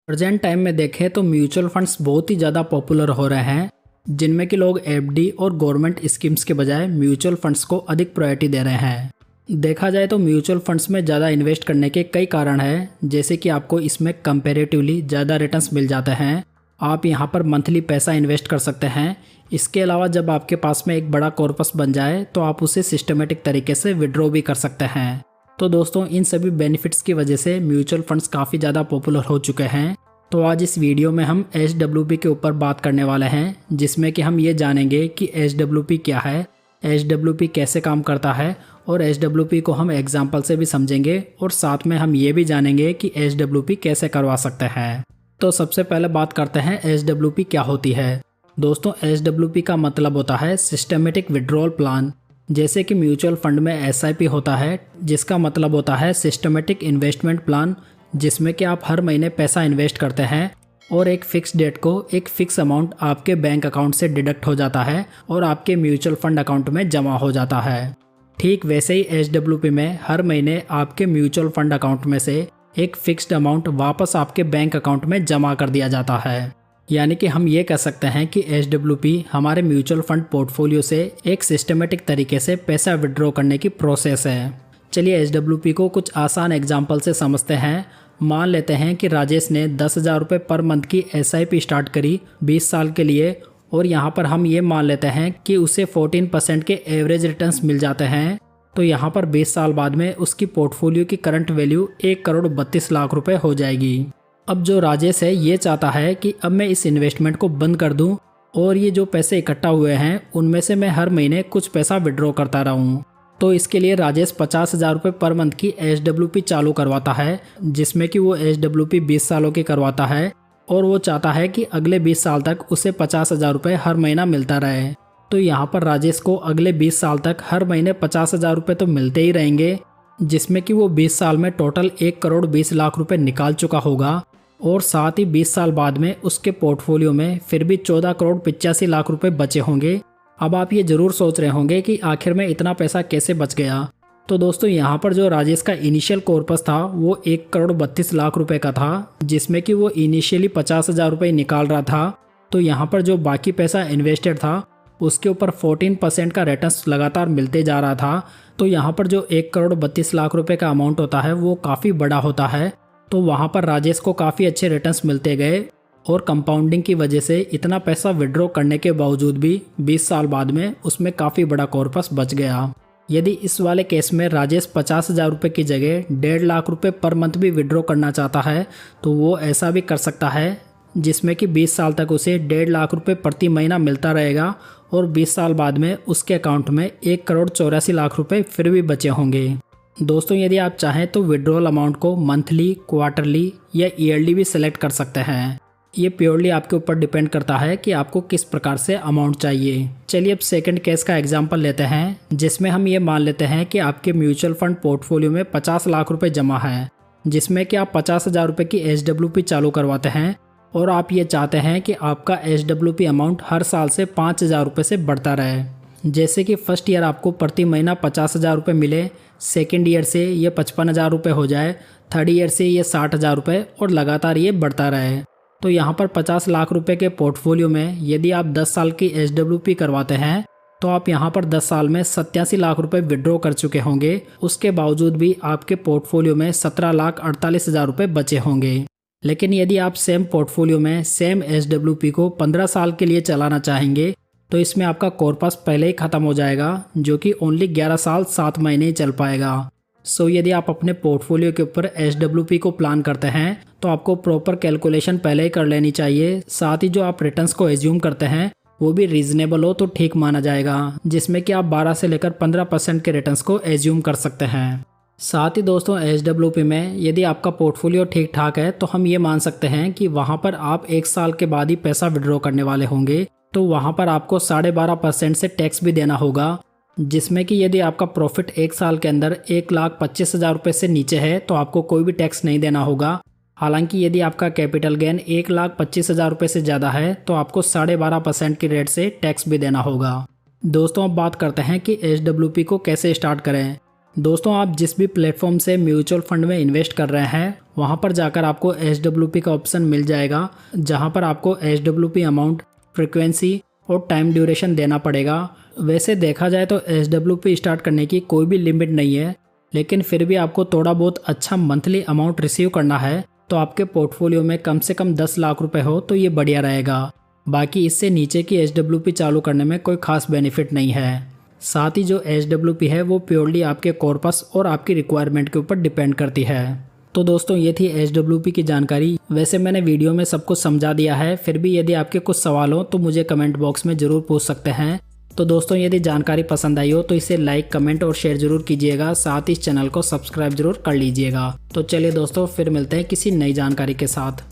Present time में देखें तो म्यूचुअल फंड्स बहुत ही ज़्यादा पॉपुलर हो रहे हैं, जिनमें कि लोग एफडी और गवर्नमेंट स्कीम्स के बजाय म्यूचुअल फंड्स को अधिक प्रायोरिटी दे रहे हैं। देखा जाए तो म्यूचुअल फंड्स में ज़्यादा इन्वेस्ट करने के कई कारण हैं, जैसे कि आपको इसमें कंपैरेटिवली ज़्यादा रिटर्न्स मिल जाते हैं। आप यहाँ पर मंथली पैसा इन्वेस्ट कर सकते हैं। इसके अलावा जब आपके पास में एक बड़ा कॉर्पस बन जाए तो आप उसे सिस्टमेटिक तरीके से विड्रॉ भी कर सकते हैं। तो दोस्तों, इन सभी बेनिफिट्स की वजह से म्यूचुअल फंड्स काफ़ी ज़्यादा पॉपुलर हो चुके हैं। तो आज इस वीडियो में हम एचडब्ल्यूपी के ऊपर बात करने वाले हैं, जिसमें कि हम ये जानेंगे कि एचडब्ल्यूपी क्या है, एचडब्ल्यूपी कैसे काम करता है और एचडब्ल्यूपी को हम एग्जाम्पल से भी समझेंगे और साथ में हम ये भी जानेंगे कि एचडब्ल्यूपी कैसे करवा सकते हैं। तो सबसे पहले बात करते हैं एचडब्ल्यूपी क्या होती है। दोस्तों, एचडब्ल्यूपी का मतलब होता है सिस्टमेटिक विड्रॉल प्लान। जैसे कि म्यूचुअल फंड में एसआईपी होता है, जिसका मतलब होता है सिस्टमेटिक इन्वेस्टमेंट प्लान, जिसमें कि आप हर महीने पैसा इन्वेस्ट करते हैं और एक फिक्स डेट को एक फिक्स अमाउंट आपके बैंक अकाउंट से डिडक्ट हो जाता है और आपके म्यूचुअल फंड अकाउंट में जमा हो जाता है। ठीक वैसे ही एचडब्ल्यूपी में हर महीने आपके म्यूचुअल फंड अकाउंट में से एक फिक्स्ड अमाउंट वापस आपके बैंक अकाउंट में जमा कर दिया जाता है। यानी कि हम ये कह सकते हैं कि एचडब्ल्यूपी हमारे म्यूचुअल फंड पोर्टफोलियो से एक सिस्टमेटिक तरीके से पैसा विड्रॉ करने की प्रोसेस है। चलिए एचडब्ल्यूपी को कुछ आसान एग्जाम्पल से समझते हैं। मान लेते हैं कि राजेश ने 10,000 रुपये पर मंथ की एसआईपी स्टार्ट करी 20 साल के लिए, और यहाँ पर हम ये मान लेते हैं कि उसे 14% के एवरेज रिटर्न्स मिल जाते हैं। तो यहाँ पर 20 साल बाद में उसकी पोर्टफोलियो की करंट वैल्यू 1,32,00,000 रुपये हो जाएगी। अब जो राजेश है ये चाहता है कि अब मैं इस इन्वेस्टमेंट को बंद कर दूँ और ये जो पैसे इकट्ठा हुए हैं उनमें से मैं हर महीने कुछ पैसा विड्रॉ करता रहूँ। तो इसके लिए राजेश 50,000 रुपये पर मंथ की एचडब्ल्यूपी चालू करवाता है, जिसमें कि वो एचडब्ल्यूपी 20 सालों की करवाता है और वो चाहता है कि अगले 20 साल तक उसे 50,000 रुपये हर महीना मिलता रहे। तो यहाँ पर राजेश को अगले 20 साल तक हर महीने 50,000 रुपये तो मिलते ही रहेंगे, जिसमें कि वो 20 साल में टोटल 1,20,00,000 रुपये निकाल चुका होगा और साथ ही 20 साल बाद में उसके पोर्टफोलियो में फिर भी 14,85,00,000 रुपये बचे होंगे। अब आप ये ज़रूर सोच रहे होंगे कि आखिर में इतना पैसा कैसे बच गया। तो दोस्तों, यहाँ पर जो राजेश का इनिशियल कॉर्पस था वो 1,32,00,000 रुपये का था, जिसमें कि वो इनिशियली 50,000 रुपये निकाल रहा था। तो यहाँ पर जो बाकी पैसा इन्वेस्टेड था उसके ऊपर 14% का रिटर्न्स लगातार मिलते जा रहा था। तो यहाँ पर जो 1,32,00,000 रुपये का अमाउंट होता है वो काफ़ी बड़ा होता है। तो वहाँ पर राजेश को काफ़ी अच्छे रिटर्न्स मिलते गए और कंपाउंडिंग की वजह से इतना पैसा विड्रॉ करने के बावजूद भी 20 साल बाद में उसमें काफ़ी बड़ा कॉर्पस बच गया। यदि इस वाले केस में राजेश 50,000 रुपये की जगह 1,50,000 रुपये पर मंथ भी विड्रॉ करना चाहता है तो वो ऐसा भी कर सकता है, जिसमें कि 20 साल तक उसे 1,50,000 रुपये प्रति महीना मिलता रहेगा और 20 साल बाद में उसके अकाउंट में 1,84,00,000 रुपये फिर भी बचे होंगे। दोस्तों, यदि आप चाहें तो विड्रॉल अमाउंट को मंथली, क्वार्टरली या ईयरली भी सिलेक्ट कर सकते हैं। ये प्योरली आपके ऊपर डिपेंड करता है कि आपको किस प्रकार से अमाउंट चाहिए। चलिए अब सेकंड केस का एग्जांपल लेते हैं, जिसमें हम ये मान लेते हैं कि आपके म्यूचुअल फंड पोर्टफोलियो में 50 लाख रुपए जमा है, जिसमें कि आप 50,000 रुपये की एचडब्ल्यूपी चालू करवाते हैं और आप ये चाहते हैं कि आपका एचडब्ल्यूपी अमाउंट हर साल से 5,000 रुपये से बढ़ता रहे। जैसे कि फर्स्ट ईयर आपको प्रति महीना 50,000 रुपये मिले, सेकेंड ईयर से ये 55,000 रुपये हो जाए, थर्ड ईयर से ये 60,000 रुपये और लगातार ये बढ़ता रहे। तो यहाँ पर 50 लाख रुपए के पोर्टफोलियो में यदि आप 10 साल की एचडब्ल्यूपी करवाते हैं तो आप यहाँ पर 10 साल में 87 लाख रुपए विड्रॉ कर चुके होंगे। उसके बावजूद भी आपके पोर्टफोलियो में 17,48,000 रुपये बचे होंगे। लेकिन यदि आप सेम पोर्टफोलियो में सेम एचडब्ल्यूपी को 15 साल के लिए चलाना चाहेंगे तो इसमें आपका कॉर्पस पहले ही ख़त्म हो जाएगा, जो कि ओनली 11 साल 7 महीने ही चल पाएगा। सो यदि आप अपने पोर्टफोलियो के ऊपर एचडब्ल्यूपी को प्लान करते हैं तो आपको प्रॉपर कैलकुलेशन पहले ही कर लेनी चाहिए। साथ ही जो आप रिटर्न्स को एज्यूम करते हैं वो भी रीजनेबल हो तो ठीक माना जाएगा, जिसमें कि आप 12 से लेकर 15% के रिटर्न्स को एज्यूम कर सकते हैं। साथ ही दोस्तों, एचडब्ल्यूपी में यदि आपका पोर्टफोलियो ठीक ठाक है तो हम ये मान सकते हैं कि वहाँ पर आप 1 साल के बाद ही पैसा विड्रॉ करने वाले होंगे। तो वहाँ पर आपको 12.5% से टैक्स भी देना होगा, जिसमें कि यदि आपका प्रॉफिट 1 साल के अंदर 1,25,000 रुपये से नीचे है तो आपको कोई भी टैक्स नहीं देना होगा। हालांकि यदि आपका कैपिटल गेन 1,25,000 रुपये से ज़्यादा है तो आपको 12.5% की रेट से टैक्स भी देना होगा। दोस्तों, अब बात करते हैं कि एचडब्ल्यूपी को कैसे स्टार्ट करें। दोस्तों आप जिस भी प्लेटफॉर्म से म्यूचुअल फंड में इन्वेस्ट कर रहे हैं वहां पर जाकर आपको SWP का ऑप्शन मिल जाएगा, जहां पर आपको SWP अमाउंट, फ्रीक्वेंसी और टाइम ड्यूरेशन देना पड़ेगा। वैसे देखा जाए तो SWP स्टार्ट करने की कोई भी लिमिट नहीं है, लेकिन फिर भी आपको थोड़ा बहुत अच्छा मंथली अमाउंट रिसीव करना है तो आपके पोर्टफोलियो में कम से कम 10 लाख रुपए हो तो ये बढ़िया रहेगा। बाकी इससे नीचे की SWP चालू करने में कोई खास बेनिफिट नहीं है। साथ ही जो SWP है वो प्योरली आपके कॉर्पस और आपकी रिक्वायरमेंट के ऊपर डिपेंड करती है। तो दोस्तों ये थी SWP की जानकारी। वैसे मैंने वीडियो में सब कुछ समझा दिया है, फिर भी यदि आपके कुछ सवाल हो तो मुझे कमेंट बॉक्स में ज़रूर पूछ सकते हैं। तो दोस्तों यदि जानकारी पसंद आई हो तो इसे लाइक, कमेंट और शेयर जरूर कीजिएगा। साथ ही इस चैनल को सब्सक्राइब जरूर कर लीजिएगा। तो चलिए दोस्तों फिर मिलते हैं किसी नई जानकारी के साथ।